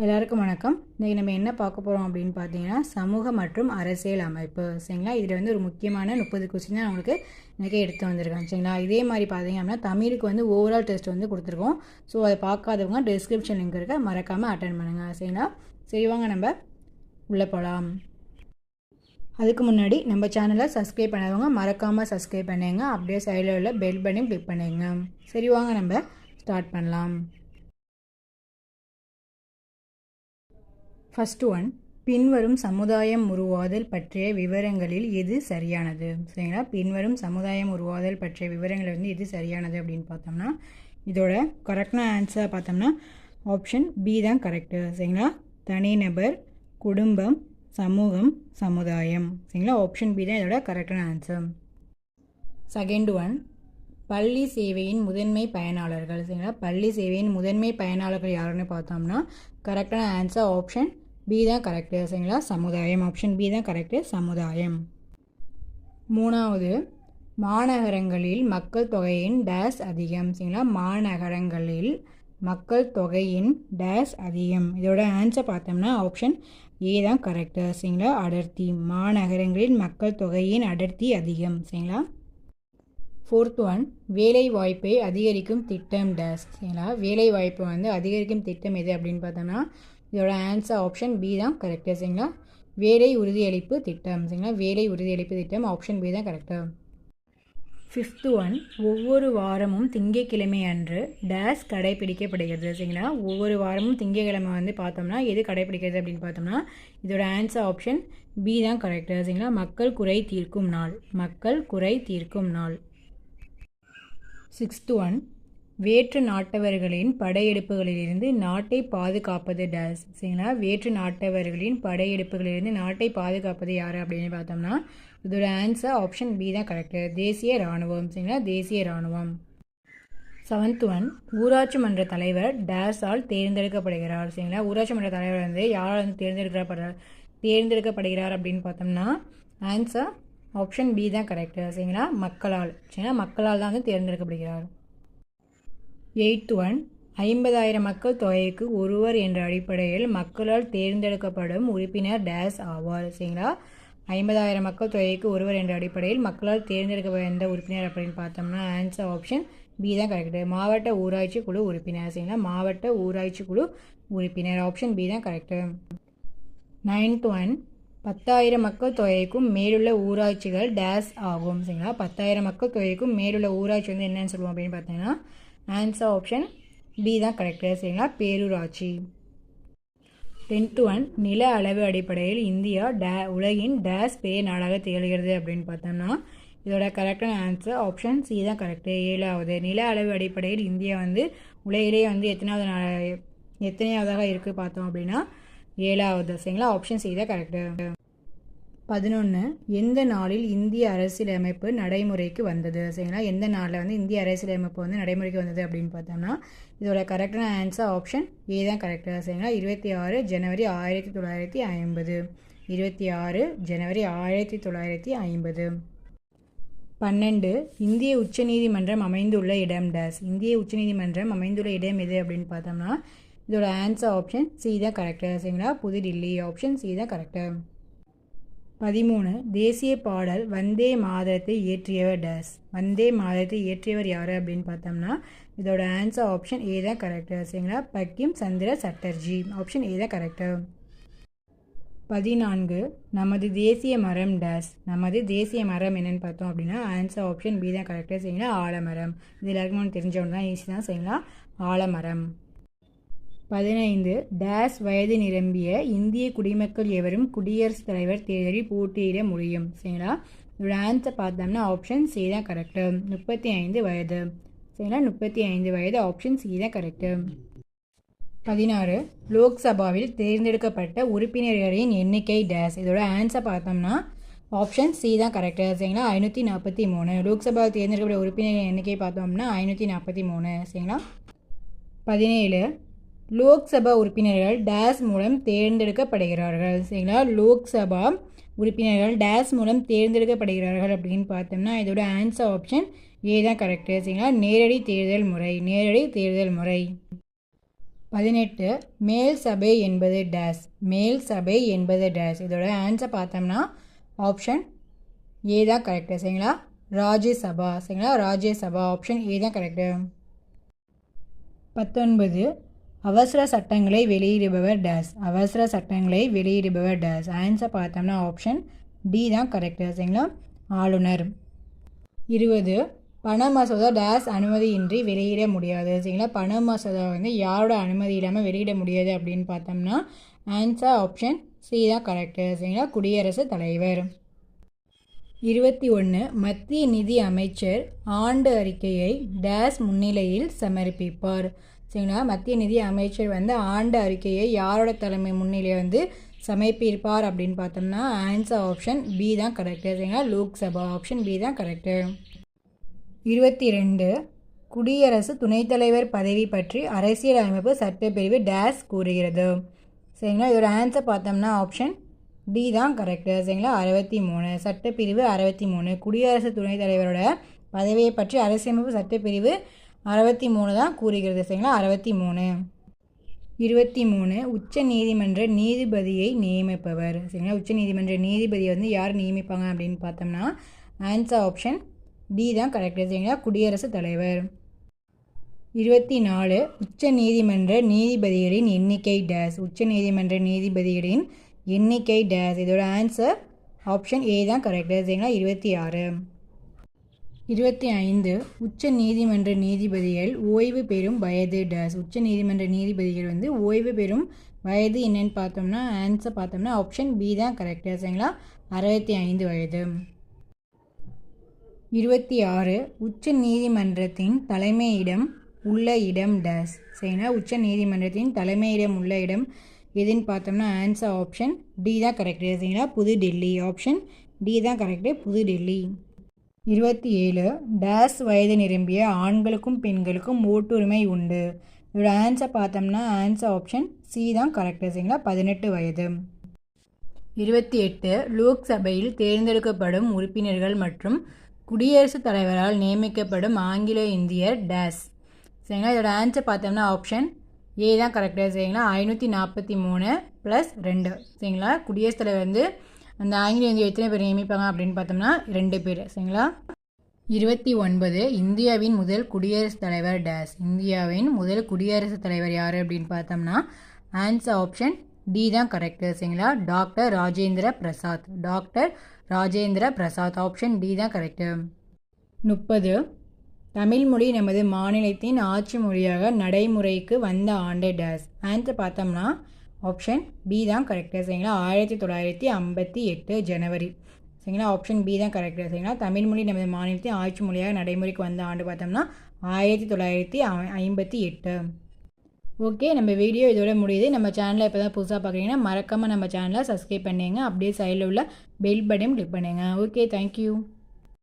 எல்லாருக்கும் வணக்கம். இன்றைக்கி நம்ம என்ன பார்க்க போகிறோம் அப்படின்னு பார்த்தீங்கன்னா, சமூக மற்றும் அரசியல் அமைப்பு. சரிங்களா, இதில் வந்து ஒரு முக்கியமான 30 கொஸ்டின் தான் உங்களுக்கு இன்றைக்கி எடுத்து வந்திருக்கேன். சரிங்களா, இதே மாதிரி பார்த்தீங்க அப்படின்னா தமிழுக்கு வந்து ஓவரால் டெஸ்ட் வந்து கொடுத்துருக்கோம். ஸோ அதை பார்க்காதவங்க டிஸ்கிரிப்ஷன் லிங்க் இருக்க மறக்காமல் அட்டன் பண்ணுங்கள். சரிங்களா, சரி வாங்க நம்ம உள்ளே போகலாம். அதுக்கு முன்னாடி நம்ம சேனலை சப்ஸ்கிரைப் பண்ணாதவங்க மறக்காமல் சப்ஸ்கிரைப் பண்ணுங்க. அப்படியே சைடில் உள்ள பெல் பட்டன் கிளிக் பண்ணுங்க. சரி வாங்க நம்ம ஸ்டார்ட் பண்ணலாம். ஃபர்ஸ்ட் ஒன், பின்வரும் சமுதாயம் உருவாதல் பற்றிய விவரங்களில் எது சரியானது? சரிங்களா, பின்வரும் சமுதாயம் உருவாதல் பற்றிய விவரங்கள் வந்து எது சரியானது அப்படின்னு பார்த்தோம்னா, இதோட கரெக்டான ஆன்சர் பார்த்தோம்னா ஆப்ஷன் பி தான் கரெக்டு. சரிங்களா, தனிநபர், குடும்பம், சமூகம், சமுதாயம். சரிங்களா, ஆப்ஷன் பி தான் இதோட கரெக்டான ஆன்சர். செகண்ட் ஒன், பள்ளி சேவையின் முதன்மை பயனாளர்கள். சரிங்களா, பள்ளி சேவையின் முதன்மை பயனாளர்கள் யாருன்னு பார்த்தோம்னா கரெக்டான ஆன்சர் ஆப்ஷன் பி தான் கரெக்டு. சரிங்களா, சமுதாயம். ஆப்ஷன் பி தான் கரெக்டு, சமுதாயம். மூணாவது, மாநகரங்களில் மக்கள் தொகையின் டேஸ் அதிகம். சரிங்களா, மாநகரங்களில் மக்கள் தொகையின் டேஸ் அதிகம். இதோட ஆன்சர் பார்த்தோம்னா ஆப்ஷன் ஏ தான் கரெக்டு. சரிங்களா, அடர்த்தி. மாநகரங்களில் மக்கள் தொகையின் அடர்த்தி அதிகம். சரிங்களா. ஃபோர்த் ஒன், வேலை வாய்ப்பை அதிகரிக்கும் திட்டம் டேஸ். சரிங்களா, வேலை வாய்ப்பு வந்து அதிகரிக்கும் திட்டம் எது அப்படின்னு பார்த்தோம்னா இதோட ஆன்சர் ஆப்ஷன் பி தான் கரெக்டு. சரிங்களா, வேலை உறுதியளிப்பு திட்டம். சரிங்களா, வேலை உறுதியளிப்பு திட்டம் ஆப்ஷன் பி தான் கரெக்டு. ஃபிஃப்த் ஒன், ஒவ்வொரு வாரமும் திங்கட்கிழமை அன்று டேஸ் கடைபிடிக்கப்படுகிறது. சரிங்களா, ஒவ்வொரு வாரமும் திங்கட்கிழமை வந்து பார்த்தோம்னா எது கடைபிடிக்கிறது அப்படின்னு பார்த்தோம்னா இதோட ஆன்சர் ஆப்ஷன் பி தான் கரெக்டு. சரிங்களா, மக்கள் குறை தீர்க்கும் நாள். மக்கள் குறை தீர்க்கும் நாள். சிக்ஸ்த் ஒன், வேற்று நாட்டவர்களின் படையெடுப்புகளிலிருந்து நாட்டை பாதுகாப்பது டேஸ். சரிங்களா, வேற்று நாட்டவர்களின் படையெடுப்புகளிலிருந்து நாட்டை பாதுகாப்பது யார் அப்படின்னு பார்த்தோம்னா இதோட ஆன்சர் ஆப்ஷன் பி தான் கரெக்டு, தேசிய இராணுவம். சரிங்களா, தேசிய இராணுவம். செவன்த் ஒன், ஊராட்சி மன்ற தலைவர் டேஸால் தேர்ந்தெடுக்கப்படுகிறார். சரிங்களா, ஊராட்சி மன்ற தலைவர் வந்து யாரால் வந்து தேர்ந்தெடுக்கப்படுகிறார் அப்படின்னு பார்த்தோம்னா ஆன்சர் ஆப்ஷன் பி தான் கரெக்டு. சரிங்களா, மக்களால். சரிங்களா, மக்களால் தான் வந்து தேர்ந்தெடுக்கப்படுகிறார். எய்த் ஒன், 50,000 மக்கள் தொகைக்கு ஒருவர் என்ற அடிப்படையில் மக்களால் தேர்ந்தெடுக்கப்படும் உறுப்பினர் டேஸ் ஆவார். சரிங்களா, 50,000 மக்கள் தொகைக்கு ஒருவர் என்ற அடிப்படையில் மக்களால் தேர்ந்தெடுக்கப்பட்ட உறுப்பினர் அப்படின்னு பார்த்தோம்னா ஆன்சர் ஆப்ஷன் பி தான் கரெக்டு, மாவட்ட ஊராட்சி குழு உறுப்பினர். சரிங்களா, மாவட்ட ஊராட்சி குழு உறுப்பினர். ஆப்ஷன் பி தான் கரெக்டு. நைன்த் ஒன், 10,000 மக்கள் தொகைக்கும் மேலுள்ள ஊராட்சிகள் டேஸ் ஆகும். சரிங்களா, 10,000 மக்கள் தொகைக்கும் மேலுள்ள ஊராட்சி வந்து என்னன்னு சொல்லுவோம் அப்படின்னு பார்த்தீங்கன்னா ஆன்சர் ஆப்ஷன் பி தான் கரெக்டு. சரிங்களா, பேரூராட்சி. 10th ஒன், நில அளவு அடிப்படையில் இந்தியா உலகின் டேஸ் பெரிய நாடாக திகழ்கிறது அப்படின்னு பார்த்தோம்னா இதோட கரெக்டான ஆன்சர் ஆப்ஷன் சி தான் கரெக்டு, 7வது. நில அளவு அடிப்படையில் இந்தியா வந்து உலகிலேயே வந்து எத்தனையாவதாக இருக்குது பார்த்தோம் அப்படின்னா 7வது. சரிங்களா, ஆப்ஷன் சி தான் கரெக்டு. 11, எந்த நாளில் இந்திய அரசியலமைப்பு நடைமுறைக்கு வந்தது? சரிங்களா, எந்த நாளில் வந்து இந்திய அரசியலமைப்பு வந்து நடைமுறைக்கு வந்தது அப்படின்னு பார்த்தோம்னா இதோட கரெக்டான ஆன்சர் ஆப்ஷன் ஏ தான் கரெக்டு. சரிங்களா, 26 ஜனவரி 1950. 26 ஜனவரி 1950. 12, இந்திய உச்சநீதிமன்றம் அமைந்துள்ள இடம் டேஸ். இந்திய உச்சநீதிமன்றம் அமைந்துள்ள இடம் எது அப்படின்னு பார்த்தோம்னா இதோட ஆன்சர் ஆப்ஷன் சி தான் கரெக்டு. சரிங்களா, புதுடில்லி. ஆப்ஷன் சி தான் கரெக்டு. 13, தேசிய பாடல் வந்தே மாதரத்தை இயற்றியவர் டேஸ். வந்தே மாதரத்தை இயற்றியவர் யார் அப்படின்னு பார்த்தோம்னா இதோட ஆன்சர் ஆப்ஷன் ஏ தான் கரெக்டு. சரிங்களா, பங்கிம் சந்திர சட்டர்ஜி. ஆப்ஷன் ஏ தான் கரெக்டு. 14, நமது தேசிய மரம் டேஸ். நமது தேசிய மரம் என்னன்னு பார்த்தோம் அப்படின்னா ஆன்சர் ஆப்ஷன் பி தான் கரெக்டு. சரிங்களா, ஆலமரம். இது எல்லாருக்கும் தெரிஞ்சவங்க தான், ஈஸி தான். சரிங்களா, ஆலமரம். 15, டேஸ் வயது நிரம்பிய இந்திய குடிமக்கள் எவரும் குடியரசுத் தலைவர் தேர்தலில் போட்டியிட முடியும். சரிங்களா, இதோட ஆன்சர் பார்த்தோம்னா ஆப்ஷன் சி தான் கரெக்டு, 35 வயது. சரிங்களா, 35 வயது. ஆப்ஷன் சி தான் கரெக்டு. 16, லோக்சபாவில் தேர்ந்தெடுக்கப்பட்ட உறுப்பினர்களின் எண்ணிக்கை டேஸ். இதோட ஆன்சர் பார்த்தோம்னா ஆப்ஷன் சி தான் கரெக்டு. சரிங்களா, 543. லோக்சபாவில் தேர்ந்தெடுக்கப்பட்ட உறுப்பினர்களின் எண்ணிக்கை பார்த்தோம்னா 543. சரிங்களா. 17, லோக்சபா உறுப்பினர்கள் டேஸ் மூலம் தேர்ந்தெடுக்கப்படுகிறார்கள். சரிங்களா, லோக்சபா உறுப்பினர்கள் டேஸ் மூலம் தேர்ந்தெடுக்கப்படுகிறார்கள் அப்படின்னு பார்த்தோம்னா இதோட ஆன்சர் ஆப்ஷன் ஏ தான் கரெக்டு. சரிங்களா, நேரடி தேர்தல் முறை. நேரடி தேர்தல் முறை. 18 மேல் சபை என்பது டேஸ். மேல் சபை என்பது டேஸ். இதோட ஆன்சர் பார்த்தோம்னா ஆப்ஷன் ஏ தான் கரெக்டு. சரிங்களா, ராஜ்யசபா. சரிங்களா, ராஜ்யசபா. ஆப்ஷன் ஏ தான் கரெக்டு. 19 அவசர சட்டங்களை வெளியிடுபவர் டேஸ். அவசர சட்டங்களை வெளியிடுபவர் டேஸ். ஆன்சர் பார்த்தோம்னா ஆப்ஷன் டி தான் கரெக்டு. சரிங்களா, ஆளுநர். 20 பண மசோதா டேஸ் அனுமதியின்றி வெளியிட முடியாது. சரிங்களா, பண மசோதா வந்து யாரோட அனுமதி இல்லாமல் வெளியிட முடியாது அப்படின்னு பார்த்தோம்னா ஆன்சர் ஆப்ஷன் சி தான் கரெக்டு. சரிங்களா, குடியரசுத் தலைவர். 21 மத்திய நிதி அமைச்சர் ஆண்டு அறிக்கையை டேஸ் முன்னிலையில் சமர்ப்பிப்பார். சரிங்களா, மத்திய நிதி அமைச்சர் வந்து ஆண்டு அறிக்கையை யாரோட தலைமை முன்னிலையை வந்து சமர்ப்பிப்பார் அப்படின்னு பார்த்தோம்னா ஆன்சர் ஆப்ஷன் பி தான் கரெக்டு. சரிங்களா, லோக்சபா. ஆப்ஷன் பி தான் கரெக்டு. 22 குடியரசு துணைத் தலைவர் பதவி பற்றி அரசியலமைப்பு சட்டப்பிரிவு டேஸ் கூறுகிறது. சரிங்களா, இதோட ஆன்சர் பார்த்தோம்னா ஆப்ஷன் டி தான் கரெக்டு. சரிங்களா, 63. சட்டப்பிரிவு 63. குடியரசு துணைத் தலைவரோட பதவியை பற்றி அரசியலமைப்பு சட்டப்பிரிவு 63 தான் கூறுகிறது. சரிங்களா, 63. 23 உச்ச நீதிமன்ற நீதிபதியை நியமிப்பவர். சரிங்களா, உச்ச நீதிமன்ற நீதிபதியை வந்து யார் நியமிப்பாங்க அப்படின்னு பார்த்தோம்னா ஆன்சர் ஆப்ஷன் டி தான் கரெக்டு. சரிங்களா, குடியரசுத் தலைவர். 24 உச்ச நீதிமன்ற நீதிபதிகளின் எண்ணிக்கை டேஸ். உச்ச நீதிமன்ற நீதிபதிகளின் எண்ணிக்கை டேஸ். இதோட ஆன்சர் ஆப்ஷன் ஏ தான் கரெக்டு. சரிங்களா, 26. 25 உச்ச நீதிமன்ற நீதிபதிகள் ஓய்வு பெறும் வயது டேஸ். உச்ச நீதிமன்ற நீதிபதிகள் வந்து ஓய்வு பெறும் வயது என்னன்னு பார்த்தோம்னா ஆன்சர் பார்த்தோம்னா ஆப்ஷன் பி தான் கரெக்டு. சரிங்களா, 65 வயது. 26 உச்ச நீதிமன்றத்தின் தலைமையிடம் உள்ள இடம் டேஸ். சரிங்களா, உச்ச நீதிமன்றத்தின் தலைமையிடம் உள்ள இடம் எதுன்னு பார்த்தோம்னா ஆன்சர் ஆப்ஷன் டி தான் கரெக்டு. சரிங்களா, புதுடெல்லி. ஆப்ஷன் டி தான் கரெக்டு, புதுடெல்லி. 27 டேஸ் வயது நிரம்பிய ஆண்களுக்கும் பெண்களுக்கும் ஓட்டுரிமை உண்டு. இதோட ஆன்சர் பார்த்தோம்னா ஆன்சர் ஆப்ஷன் சி தான் கரெக்டு. சரிங்களா, 18 வயது. 28 லோக்சபையில் தேர்ந்தெடுக்கப்படும் உறுப்பினர்கள் மற்றும் குடியரசுத் தலைவரால் நியமிக்கப்படும் ஆங்கிலோ இந்தியர் டேஸ். சரிங்களா, இதோட ஆன்சர் பார்த்தோம்னா ஆப்ஷன் ஏ தான் கரெக்டாக. சரிங்களா, 543 + 2. சரிங்களா, குடியரசுத் தலைவர் வந்து அந்த ஆங்கிலோ இந்தியா எத்தனை பேர் நியமிப்பாங்க அப்படின்னு பார்த்தோம்னா 2 பேர். சரிங்களா. 29 இந்தியாவின் முதல் குடியரசுத் தலைவர் டேஸ். இந்தியாவின் முதல் குடியரசுத் தலைவர் யார் அப்படின்னு பார்த்தோம்னா ஆன்சர் ஆப்ஷன் டி தான் கரெக்டு. சரிங்களா, doctor Rajendra Prasad. Doctor Rajendra Prasad. Option D தான் கரெக்டு. 30 தமிழ் மொழி நமது மாநிலத்தின் ஆட்சி மொழியாக நடைமுறைக்கு வந்த ஆண்டு டேஸ். ஆன்சர் பார்த்தோம்னா ஆப்ஷன் பி தான் கரெக்டு. சரிங்களா, 1958 ஜனவரி. சரிங்களா, ஆப்ஷன் பி தான் கரெக்டு. சரிங்களா, தமிழ் மொழி நமது மாநிலத்தின் ஆட்சி மொழியாக நடைமுறைக்கு வந்த ஆண்டு பார்த்தோம்னா 1958. ஓகே, நம்ம வீடியோ இதோட முடியுது. நம்ம சேனலை இப்போ தான் புதுசாக பார்க்குறீங்கன்னா மறக்காமல் நம்ம சேனலை சப்ஸ்கிரைப் பண்ணுங்க. அப்படியே சைடில் உள்ள பெல் பட்டன் கிளிக் பண்ணுங்கள். Okay, thank you.